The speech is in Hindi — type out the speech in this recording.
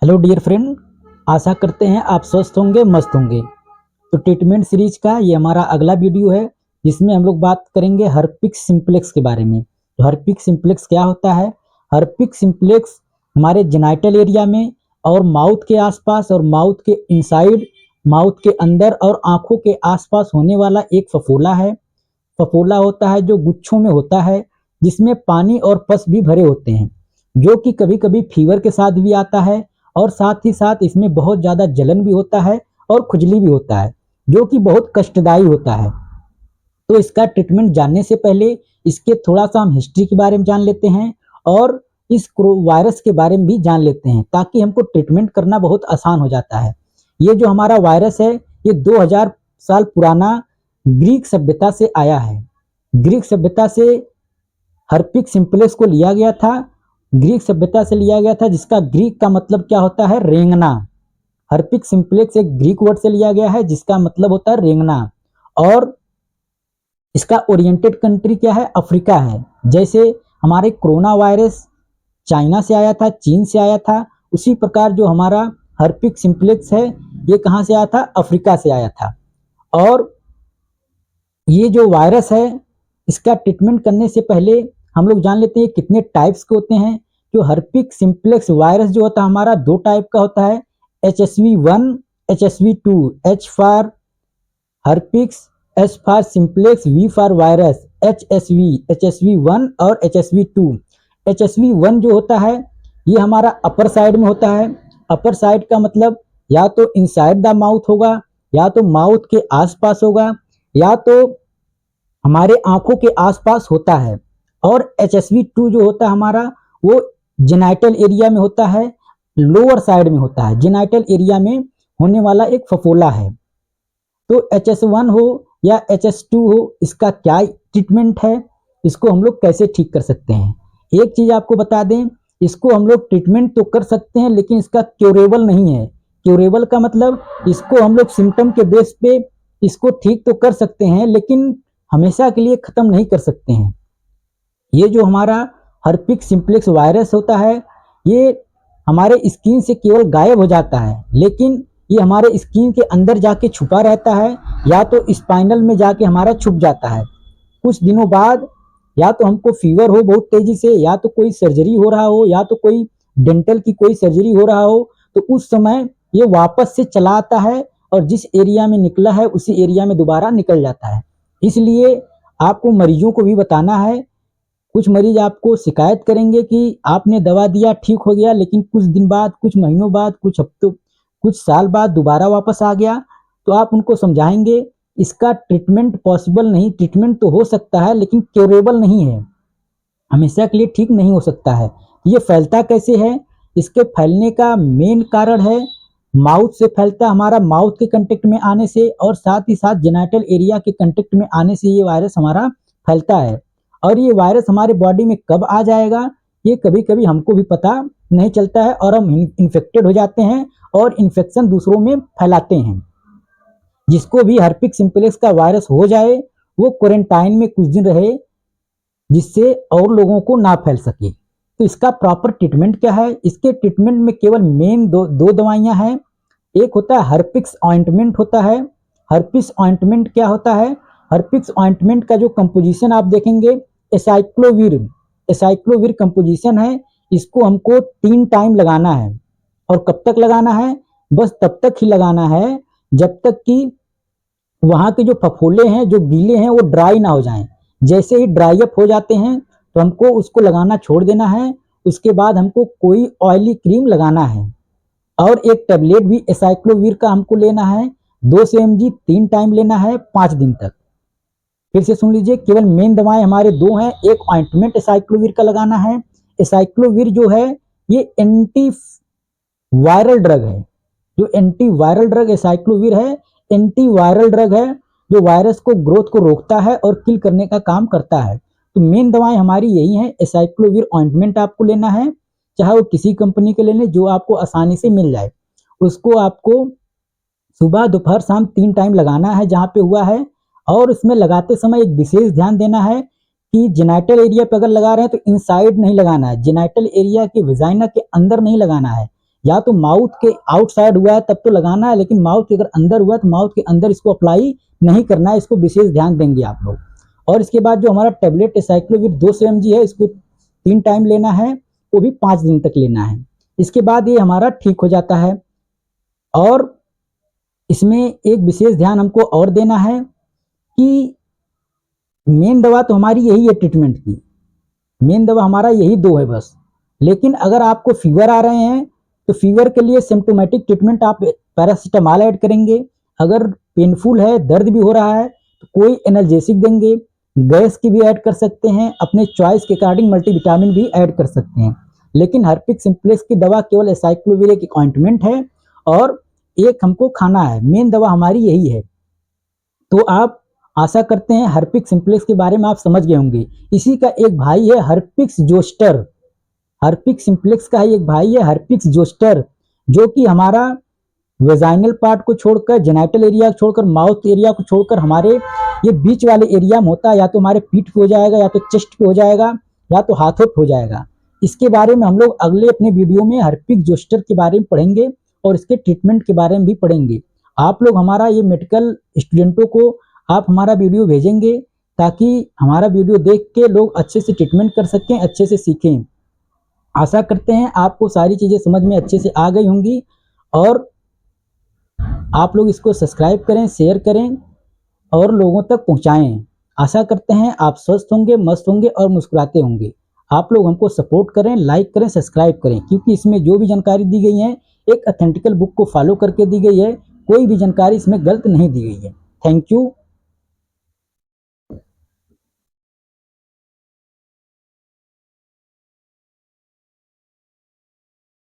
हेलो डियर फ्रेंड, आशा करते हैं आप स्वस्थ होंगे, मस्त होंगे। तो ट्रीटमेंट सीरीज का ये हमारा अगला वीडियो है, जिसमें हम लोग बात करेंगे हर्पिक सिंप्लेक्स के बारे में। तो हर्पिक सिंप्लेक्स क्या होता है? हर्पिक सिंप्लेक्स हमारे जेनाइटल एरिया में और माउथ के आसपास और माउथ के इनसाइड, माउथ के अंदर और आंखों के आसपास होने वाला एक फफोला है। फफोला होता है जो गुच्छों में होता है, जिसमें पानी और पस भी भरे होते हैं, जो कि कभी कभी फीवर के साथ भी आता है। और साथ ही साथ इसमें बहुत ज़्यादा जलन भी होता है और खुजली भी होता है, जो कि बहुत कष्टदायी होता है। तो इसका ट्रीटमेंट जानने से पहले इसके थोड़ा सा हम हिस्ट्री के बारे में जान लेते हैं और इस वायरस के बारे में भी जान लेते हैं, ताकि हमको ट्रीटमेंट करना बहुत आसान हो जाता है। ये जो हमारा वायरस है, ये 2000 साल पुराना ग्रीक सभ्यता से आया है। ग्रीक सभ्यता से हर्पिक सिंप्लेक्स को लिया गया था। ग्रीक सभ्यता से लिया गया था, जिसका ग्रीक का मतलब क्या होता है? रेंगना। हर्पिक सिंप्लेक्स एक ग्रीक वर्ड से लिया गया है, जिसका मतलब होता है रेंगना। और इसका ओरिएंटेड कंट्री क्या है? अफ्रीका है। जैसे हमारे कोरोना वायरस चाइना से आया था, चीन से आया था, उसी प्रकार जो हमारा हर्पिक सिंप्लेक्स है, ये कहाँ से आया था? अफ्रीका से आया था। और ये जो वायरस है, इसका ट्रीटमेंट करने से पहले हम लोग जान लेते हैं कितने टाइप्स के होते हैं। जो हर्पिक सिंप्लेक्स वायरस जो होता है हमारा, दो टाइप का होता है, HSV1, HSV2। H for herpes, S for simplex, V for virus. HSV1 और HSV2। HSV1 जो होता है, ये हमारा अपर साइड में होता है। अपर साइड का मतलब या तो इनसाइड द माउथ होगा, या तो माउथ के आसपास होगा, या तो हमारे आंखों के आसपास होता है। और HSV2 जो होता है हमारा, वो जेनाइटल एरिया में होता है, लोअर साइड में होता है, जेनाइटल एरिया में होने वाला एक फफोला है। तो HS1 हो या HS2 हो, इसका क्या ट्रीटमेंट है? इसको हम लोग कैसे ठीक कर सकते हैं? एक चीज आपको बता दें, इसको हम लोग ट्रीटमेंट तो कर सकते हैं, लेकिन इसका क्योरेबल नहीं है। क्योरेबल का मतलब, इसको हम लोग सिम्टम के बेस पे इसको ठीक तो कर सकते हैं, लेकिन हमेशा के लिए खत्म नहीं कर सकते हैं। ये जो हमारा हर्पिक सिंप्लेक्स वायरस होता है, ये हमारे स्किन से केवल गायब हो जाता है, लेकिन ये हमारे स्किन के अंदर जाके छुपा रहता है, या तो स्पाइनल में जाके हमारा छुप जाता है। कुछ दिनों बाद या तो हमको फीवर हो बहुत तेजी से, या तो कोई सर्जरी हो रहा हो, या तो कोई डेंटल की कोई सर्जरी हो रहा हो, तो उस समय ये वापस से चला आता है और जिस एरिया में निकला है उसी एरिया में दोबारा निकल जाता है। इसलिए आपको मरीजों को भी बताना है। कुछ मरीज आपको शिकायत करेंगे कि आपने दवा दिया, ठीक हो गया, लेकिन कुछ दिन बाद, कुछ महीनों बाद, कुछ हफ्तों, कुछ साल बाद दोबारा वापस आ गया। तो आप उनको समझाएंगे इसका ट्रीटमेंट पॉसिबल नहीं, ट्रीटमेंट तो हो सकता है लेकिन क्योरेबल नहीं है, हमेशा के लिए ठीक नहीं हो सकता है। ये फैलता कैसे है? इसके फैलने का मेन कारण है माउथ से फैलता, हमारा माउथ के कंटेक्ट में आने से, और साथ ही साथ जेनाइटल एरिया के कंटेक्ट में आने से ये वायरस हमारा फैलता है। और ये वायरस हमारे बॉडी में कब आ जाएगा, ये कभी कभी हमको भी पता नहीं चलता है, और हम इन्फेक्टेड हो जाते हैं और इन्फेक्शन दूसरों में फैलाते हैं। जिसको भी हर्पिक सिंप्लेक्स का वायरस हो जाए, वो क्वारंटाइन में कुछ दिन रहे, जिससे और लोगों को ना फैल सके। तो इसका प्रॉपर ट्रीटमेंट क्या है? इसके ट्रीटमेंट में केवल मेन दो दवाइयां हैं। एक होता है हर्पिक्स ऑइंटमेंट होता है। हर्पिक्स ऑइंटमेंट क्या होता है? हर्पिक्स ऑइंटमेंट का जो कंपोजिशन आप देखेंगे, एसाइक्लोविर, एसाइक्लोविर कंपोजिशन है। इसको हमको 3 टाइम लगाना है। और कब तक लगाना है? बस तब तक ही लगाना है जब तक कि वहां के जो फफोले हैं, जो गीले हैं, वो ड्राई ना हो जाएं। जैसे ही ड्राई अप हो जाते हैं तो हमको उसको लगाना छोड़ देना है। उसके बाद हमको कोई ऑयली क्रीम लगाना है। और एक टेबलेट भी एसाइक्लोविर का हमको लेना है, 200 mg 3 टाइम लेना है, 5 दिन तक। फिर से सुन लीजिए, केवल मेन दवाएं हमारे दो हैं। एक ऑइंटमेंट एसाइक्लोविर का लगाना है। एसाइक्लोविर जो है, ये एंटी वायरल ड्रग है। जो एंटी वायरल ड्रग एसाइक्लोविर है, एंटी वायरल ड्रग है, जो वायरस को ग्रोथ को रोकता है और किल करने का काम करता है। तो मेन दवाएं हमारी यही हैं। एसाइक्लोविर ऑइंटमेंट आपको लेना है, चाहे वो किसी कंपनी के ले लें, जो आपको आसानी से मिल जाए। उसको आपको सुबह दोपहर शाम 3 टाइम लगाना है जहाँ पे हुआ है। और उसमें लगाते समय एक विशेष ध्यान देना है कि जेनाइटल एरिया पे अगर लगा रहे हैं तो इनसाइड नहीं लगाना है, जेनाइटल एरिया के विजाइना के अंदर नहीं लगाना है। या तो माउथ के आउटसाइड हुआ है तब तो लगाना है, लेकिन माउथ के अगर अंदर हुआ है तो माउथ के अंदर इसको अप्लाई नहीं करना है, इसको विशेष ध्यान देंगे आप लोग। और इसके बाद जो हमारा टेबलेट एसाइक्लोविर 200 mg है, इसको 3 टाइम लेना है, वो भी 5 दिन तक लेना है। इसके बाद ये हमारा ठीक हो जाता है। और इसमें एक विशेष ध्यान हमको और देना है कि मेन दवा तो हमारी यही है ट्रीटमेंट की, मेन दवा हमारा यही 2 है बस। लेकिन अगर आपको फीवर आ रहे हैं तो फीवर के लिए सिम्प्टोमेटिक ट्रीटमेंट आप पैरासिटामॉल ऐड करेंगे। अगर पेनफुल है, दर्द भी हो रहा है, तो कोई एनाल्जेसिक देंगे। गैस की भी ऐड कर सकते हैं, अपने चॉइस के अकॉर्डिंग मल्टीविटामिन भी ऐड कर सकते हैं। लेकिन हर्पिक सिम्प्लेक्स की दवा केवल एसाइक्लोविर एक ऑइंटमेंट है और एक हमको खाना है, मेन दवा हमारी यही है। तो आप आशा करते हैं हर्पिक सिम्प्लेक्स के बारे में आप समझ गए होंगे। इसी का एक भाई है हर्पिक्स जोस्टर, हर्पिक सिम्प्लेक्स का ही एक भाई है हर्पिक्स जोस्टर, जो कि हमारा वेजाइनल पार्ट को छोड़कर, जेनाइटल एरिया को छोड़कर, माउथ एरिया को छोड़कर हमारे ये बीच वाले एरिया में होता है। या तो हमारे पीठ पे हो जाएगा, या तो चेस्ट पे हो जाएगा, या तो हाथों पे हो जाएगा। इसके बारे में हम लोग अगले अपने वीडियो में हर्पिक जोस्टर के बारे में पढ़ेंगे और इसके ट्रीटमेंट के बारे में भी पढ़ेंगे। आप लोग हमारा ये मेडिकल स्टूडेंटों को आप हमारा वीडियो भेजेंगे ताकि हमारा वीडियो देख के लोग अच्छे से ट्रीटमेंट कर सकें, अच्छे से सीखें। आशा करते हैं आपको सारी चीज़ें समझ में अच्छे से आ गई होंगी और आप लोग इसको सब्सक्राइब करें, शेयर करें और लोगों तक पहुंचाएं। आशा करते हैं आप स्वस्थ होंगे, मस्त होंगे और मुस्कुराते होंगे। आप लोग हमको सपोर्ट करें, लाइक करें, सब्सक्राइब करें, क्योंकि इसमें जो भी जानकारी दी गई है एक ऑथेंटिकल बुक को फॉलो करके दी गई है, कोई भी जानकारी इसमें गलत नहीं दी गई है। Thank you.